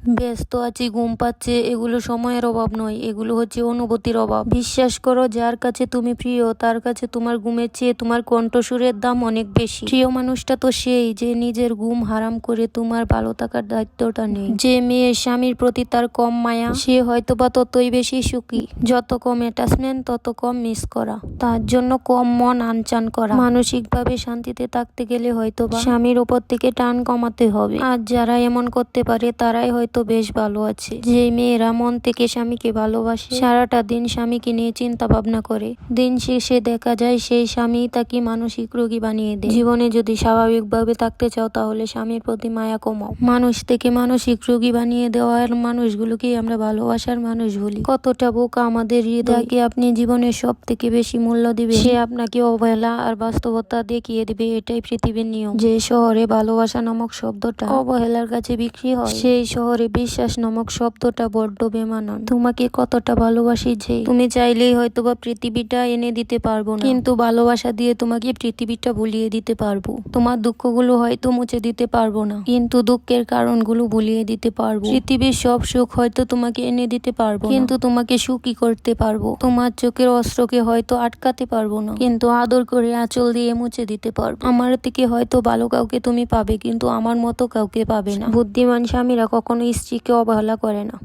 ব্যস্ত আছি, ঘুম পাচ্ছে, এগুলো সময়ের অভাব নয়, এগুলো হচ্ছে অনুভূতির অভাব। বিশ্বাস করো, যার কাছে তুমি প্রিয় তার কাছে তোমার ঘুমের চেয়ে তোমার কণ্ঠস্বরের দাম অনেক বেশি। প্রিয় মানুষটা তো সেই যে নিজের ঘুম হারাম করে তোমার ভালো থাকার দায়িত্বটা নেই। যে মেয়ের স্বামীর প্রতি তার কম মায়া, সে হয়তোবা ততই বেশি সুখী। যত কম অ্যাটাচমেন্ট তত কম মিস করা, তার জন্য কম মন আনচান করা। মানসিকভাবে শান্তিতে থাকতে গেলে হয়তোবা স্বামীর উপর থেকে টান কমাতে হবে। আর যারা এমন করতে পারে তারাই হয়তো বেশ ভালো আছে। যে মেয়েরা মন থেকে স্বামীকে ভালোবাসে, সারাটা দিন স্বামীকে নিয়ে চিন্তা ভাবনা করে, দিন শেষে দেখা যায় সেই স্বামী তাকে মানসিক রোগী বানিয়ে দেয়। জীবনে যদি স্বাভাবিকভাবে থাকতে চাও তাহলে স্বামীর প্রতি মায়া কমাও। মানুষ থেকে মানসিক রোগী বানিয়ে দেওয়ার মানুষগুলোকে আমরা ভালোবাসার মানুষ বলি। কতটা বোকা আমাদের হৃদয়কে আপনি জীবনের সব থেকে বেশি মূল্য দিবে, সে আপনাকে অবহেলা আর বাস্তবতা দেখিয়ে দিবে। এটাই পৃথিবীর নিয়ম। যে শহরে ভালোবাসা নামক শব্দটা অবহেলার কাছে বিক্রি হয়, সেই শহরে বিশ্বাস নামক শব্দটা বড্ড বেমানান। তোমাকে কতটা ভালোবাসি যে তুমি চাইলেই হয়তোবা পৃথিবীটা এনে দিতে পারবো না, কিন্তু ভালোবাসা দিয়ে তোমাকে পৃথিবীটা ভুলিয়ে দিতে পারবো। তোমার দুঃখগুলো হয়তো মুছে দিতে পারবো না, কিন্তু দুঃখের কারণগুলো ভুলিয়ে দিতে পারবো। পৃথিবীর সব সুখ হয়তো তোমাকে এনে দিতে পারবো, কিন্তু তোমাকে সুখী করতে পারবো। তোমার চোখের অস্ত্রকে হয়তো আটকাতে পারবো না, কিন্তু আদর করে আঁচল দিয়ে মুছে দিতে পারবো। আমার থেকে হয়তো ভালো কাউকে তুমি পাবে, কিন্তু আমার মতো কাউকে পাবে না। বুদ্ধিমান স্বামীরা কখনো স্ত্রীকে অবহেলা করে না।